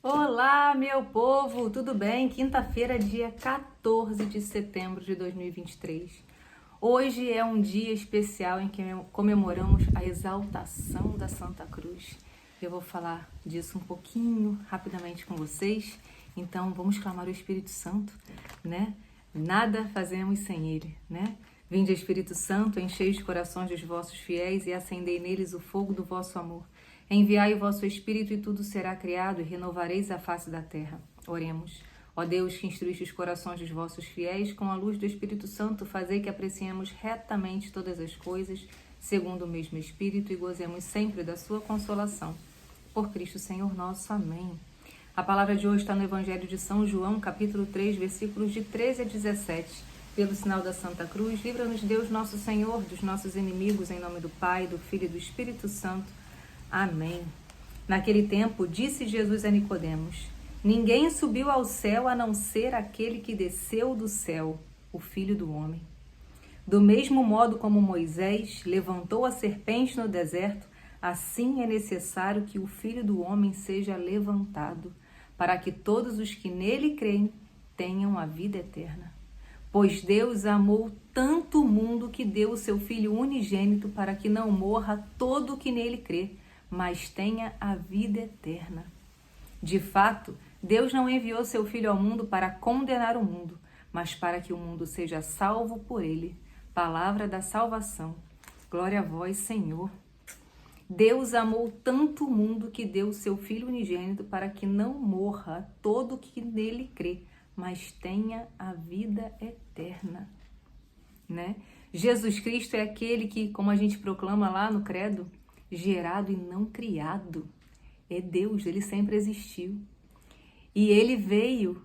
Olá, meu povo, tudo bem? Quinta-feira, dia 14 de setembro de 2023. Hoje é um dia especial em que comemoramos a exaltação da Santa Cruz. Eu vou falar disso um pouquinho, rapidamente com vocês. Então, vamos clamar o Espírito Santo, né? Nada fazemos sem ele, né? Vinde, Espírito Santo, enchei os corações dos vossos fiéis e acendei neles o fogo do vosso amor. Enviai o vosso Espírito e tudo será criado e renovareis a face da terra. Oremos. Ó Deus, que instruíste os corações dos vossos fiéis, com a luz do Espírito Santo, fazei que apreciemos retamente todas as coisas, segundo o mesmo Espírito, e gozemos sempre da sua consolação. Por Cristo Senhor nosso. Amém. A palavra de hoje está no Evangelho de São João, capítulo 3, versículos de 13 a 17. Pelo sinal da Santa Cruz, livra-nos Deus nosso Senhor dos nossos inimigos, em nome do Pai, do Filho e do Espírito Santo. Amém. Naquele tempo, disse Jesus a Nicodemos: ninguém subiu ao céu a não ser aquele que desceu do céu, o Filho do Homem. Do mesmo modo como Moisés levantou a serpente no deserto, assim é necessário que o Filho do Homem seja levantado, para que todos os que nele creem tenham a vida eterna. Pois Deus amou tanto o mundo que deu o seu Filho unigênito para que não morra todo o que nele crê, mas tenha a vida eterna. De fato, Deus não enviou seu Filho ao mundo para condenar o mundo, mas para que o mundo seja salvo por ele. Palavra da salvação. Glória a vós, Senhor. Deus amou tanto o mundo que deu o seu Filho unigênito para que não morra todo que nele crê, mas tenha a vida eterna. Né? Jesus Cristo é aquele que, como a gente proclama lá no credo, gerado e não criado. É Deus, ele sempre existiu. E ele veio,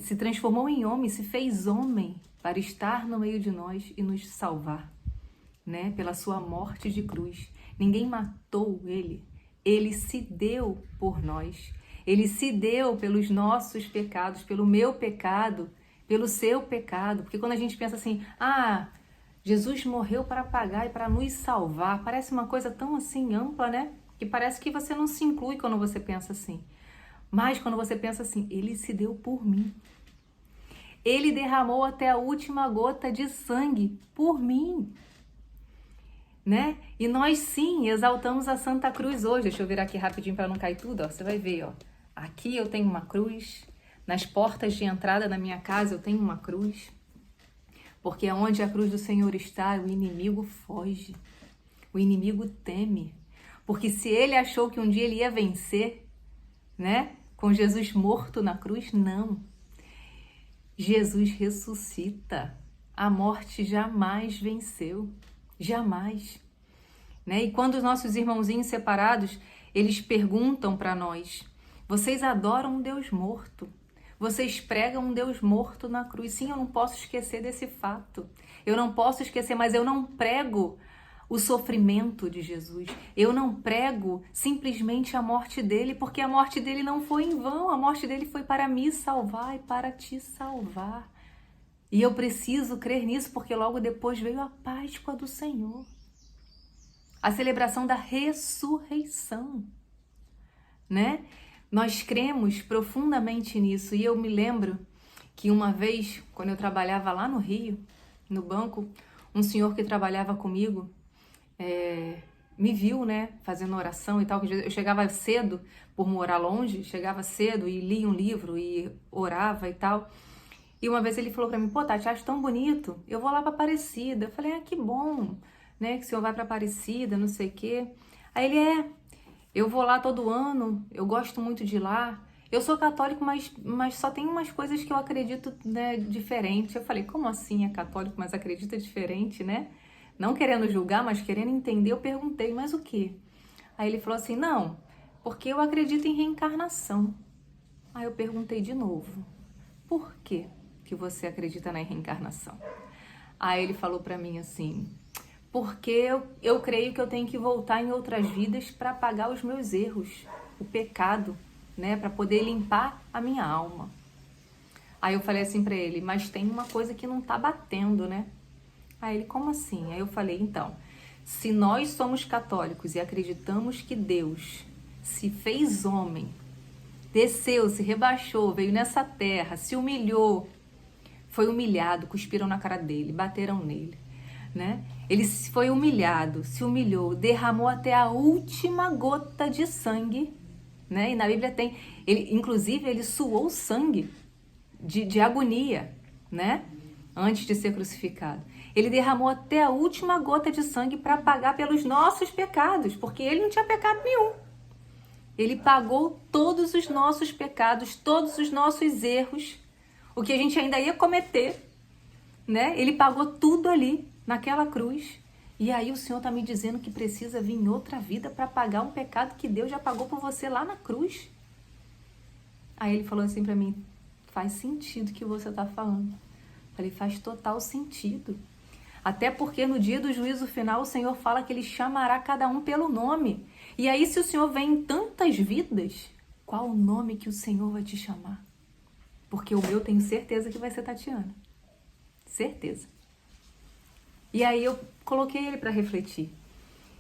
se transformou em homem, se fez homem para estar no meio de nós e nos salvar, né? Pela sua morte de cruz. Ninguém matou ele, ele se deu por nós. Ele se deu pelos nossos pecados, pelo meu pecado, pelo seu pecado. Porque quando a gente pensa assim, Jesus morreu para pagar e para nos salvar. Parece uma coisa tão assim ampla, né? Que parece que você não se inclui quando você pensa assim. Mas quando você pensa assim, ele se deu por mim. Ele derramou até a última gota de sangue por mim. Né? E nós sim exaltamos a Santa Cruz hoje. Deixa eu virar aqui rapidinho para não cair tudo. Ó. Você vai ver, ó. Aqui eu tenho uma cruz. Nas portas de entrada da minha casa eu tenho uma cruz. Porque onde a cruz do Senhor está, o inimigo foge, o inimigo teme. Porque se ele achou que um dia ele ia vencer, né? Com Jesus morto na cruz, não. Jesus ressuscita. A morte jamais venceu, jamais. Né? E quando os nossos irmãozinhos separados, eles perguntam para nós, vocês adoram um Deus morto? Vocês pregam um Deus morto na cruz. Sim, eu não posso esquecer desse fato. Eu não posso esquecer, mas eu não prego o sofrimento de Jesus. Eu não prego simplesmente a morte dele, porque a morte dele não foi em vão. A morte dele foi para me salvar e para te salvar. E eu preciso crer nisso, porque logo depois veio a Páscoa do Senhor. A celebração da ressurreição, né? Nós cremos profundamente nisso. E eu me lembro que uma vez, quando eu trabalhava lá no Rio, no banco, um senhor que trabalhava comigo me viu, né, fazendo oração e tal. Eu chegava cedo, por morar longe, chegava cedo e lia um livro e orava e tal. E uma vez ele falou pra mim, pô, Tati, acho tão bonito, eu vou lá pra Aparecida. Eu falei, que bom, né, que o senhor vai pra Aparecida, não sei o quê. Aí ele, eu vou lá todo ano, eu gosto muito de ir lá. Eu sou católico, mas só tem umas coisas que eu acredito, né, diferente. Eu falei, como assim é católico, mas acredita diferente, né? Não querendo julgar, mas querendo entender, eu perguntei, mas o quê? Aí ele falou assim, não, porque eu acredito em reencarnação. Aí eu perguntei de novo, por quê que você acredita na reencarnação? Aí ele falou pra mim assim, porque eu creio que eu tenho que voltar em outras vidas para pagar os meus erros, o pecado, né, para poder limpar a minha alma. Aí eu falei assim para ele, mas tem uma coisa que não tá batendo, né? Aí ele, como assim? Aí eu falei, então, se nós somos católicos e acreditamos que Deus se fez homem desceu, se rebaixou, veio nessa terra, se humilhou, foi humilhado, cuspiram na cara dele, bateram nele, né? Ele foi humilhado, se humilhou, derramou até a última gota de sangue, né? E na Bíblia tem, inclusive ele suou sangue de agonia, né? Antes de ser crucificado. Ele derramou até a última gota de sangue para pagar pelos nossos pecados, porque ele não tinha pecado nenhum. Ele pagou todos os nossos pecados, todos os nossos erros, o que a gente ainda ia cometer, né? Ele pagou tudo ali, naquela cruz. E aí o Senhor está me dizendo que precisa vir em outra vida para pagar um pecado que Deus já pagou por você lá na cruz. Aí ele falou assim para mim, faz sentido o que você está falando. Falei, faz total sentido. Até porque no dia do juízo final o Senhor fala que Ele chamará cada um pelo nome. E aí se o Senhor vem em tantas vidas, qual o nome que o Senhor vai te chamar? Porque o meu tenho certeza que vai ser Tatiana. Certeza. E aí eu coloquei ele para refletir.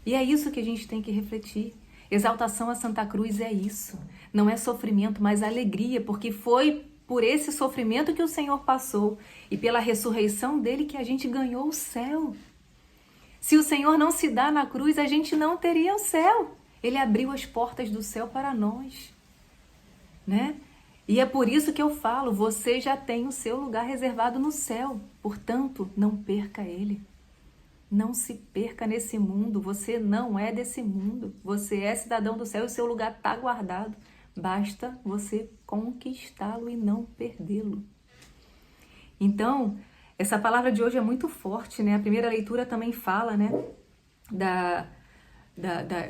E é isso que a gente tem que refletir. Exaltação a Santa Cruz é isso. Não é sofrimento, mas alegria, porque foi por esse sofrimento que o Senhor passou e pela ressurreição dele que a gente ganhou o céu. Se o Senhor não se dá na cruz, a gente não teria o céu. Ele abriu as portas do céu para nós, né? E é por isso que eu falo, você já tem o seu lugar reservado no céu. Portanto, não perca ele. Não se perca nesse mundo. Você não é desse mundo. Você é cidadão do céu e o seu lugar está guardado. Basta você conquistá-lo e não perdê-lo. Então, essa palavra de hoje é muito forte, né? A primeira leitura também fala, né?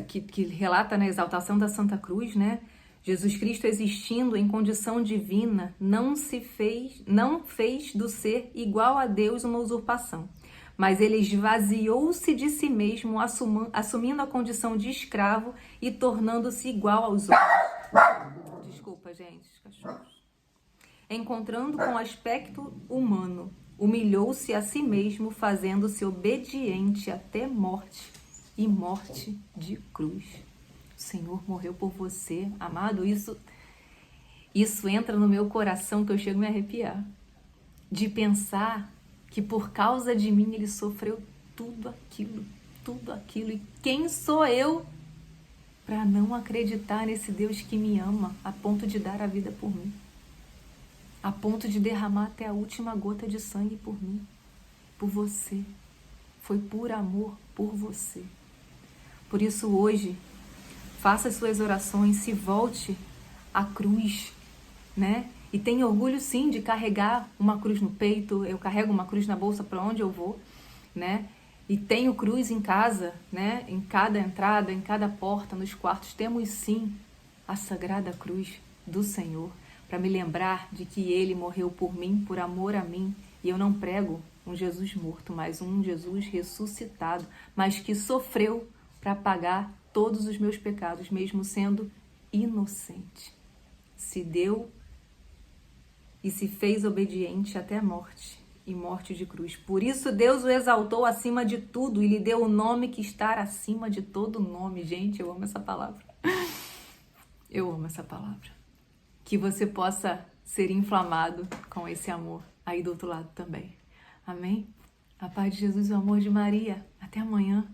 Que relata na exaltação da Santa Cruz, né? Jesus Cristo, existindo em condição divina, não fez do ser igual a Deus uma usurpação, mas ele esvaziou-se de si mesmo, assumindo a condição de escravo e tornando-se igual aos outros. Desculpa, gente, os cachorros. Encontrando com aspecto humano, humilhou-se a si mesmo, fazendo-se obediente até morte e morte de cruz. O Senhor morreu por você, amado, isso entra no meu coração que eu chego a me arrepiar. De pensar que por causa de mim ele sofreu tudo aquilo. E quem sou eu para não acreditar nesse Deus que me ama a ponto de dar a vida por mim? A ponto de derramar até a última gota de sangue por mim, por você. Foi por amor por você. Por isso hoje, faça as suas orações, se volte à cruz, né? E tenha orgulho sim de carregar uma cruz no peito. Eu carrego uma cruz na bolsa para onde eu vou, né? E tenho cruz em casa, né? Em cada entrada, em cada porta, nos quartos, temos sim a sagrada cruz do Senhor, para me lembrar de que Ele morreu por mim, por amor a mim. E eu não prego um Jesus morto, mas um Jesus ressuscitado, mas que sofreu para pagar todos os meus pecados, mesmo sendo inocente. Se deu e se fez obediente até a morte, e morte de cruz. Por isso Deus o exaltou acima de tudo e lhe deu o nome que está acima de todo nome. Gente, eu amo essa palavra. Eu amo essa palavra. Que você possa ser inflamado com esse amor aí do outro lado também. Amém? A paz de Jesus e o amor de Maria. Até amanhã.